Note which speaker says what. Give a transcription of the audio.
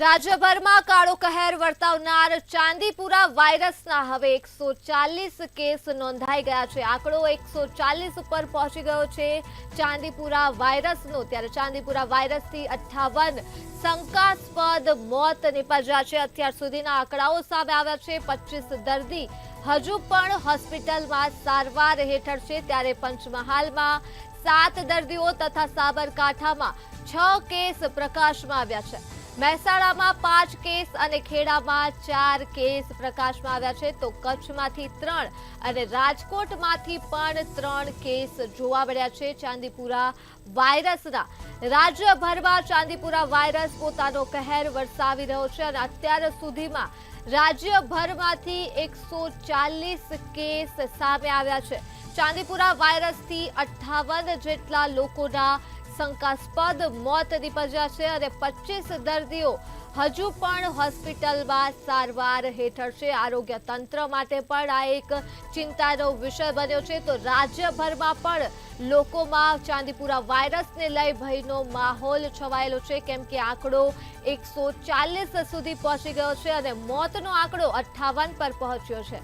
Speaker 1: રાજ્યભરમાં કાળો કહેર વર્તાવનાર ચાંદીપુરા વાયરસના હવે 140 કેસ નોંધાઈ ગયા છે। આંકડો 140 ઉપર પહોંચી ગયો છે ચાંદીપુરા વાયરસનો। ત્યારે ચાંદીપુરા વાયરસથી 58 શંકાસ્પદ મોત નિપજ્યા છે। અત્યાર સુધીના આંકડાઓ સામે આવ્યા છે। 25 દર્દી હજુ પણ હોસ્પિટલમાં સારવાર હેઠળ છે। ત્યારે પંચમહાલમાં 7 દર્દીઓ તથા સાબરકાંઠામાં 6 કેસ પ્રકાશમાં આવ્યા છે। મહેસાણામાં 5 કેસ અને ખેડામાં 4 કેસ પ્રકાશમાં આવ્યા છે। તો કચ્છમાંથી 3 અને રાજકોટમાંથી પણ 3 કેસ જોવા મળ્યા છે ચાંદીપુરા વાયરસના। રાજ્યભરમાં ચાંદીપુરા વાયરસ પોતાનો કહેર વરસાવી રહ્યો છે અને અત્યાર સુધીમાં રાજ્યભરમાંથી 140 કેસ સામે આવ્યા છે। ચાંદીપુરા વાયરસથી 58 જેટલા લોકોના શંકાસ્પદ મોત નિપજ્યા છે અને 25 દર્દીઓ હજુ પણ હોસ્પિટલમાં સારવાર હેઠળ છે। આરોગ્ય તંત્ર માટે પણ આ એક ચિંતાનો વિષય બન્યો છે। તો રાજ્યભરમાં પણ લોકોમાં ચાંદીપુરા વાયરસને લઈ ભયનો માહોલ છવાયેલો છે, કેમ કે આંકડો 140 સુધી પહોંચી ગયો છે અને મોતનો આંકડો 58 પર પહોંચ્યો છે।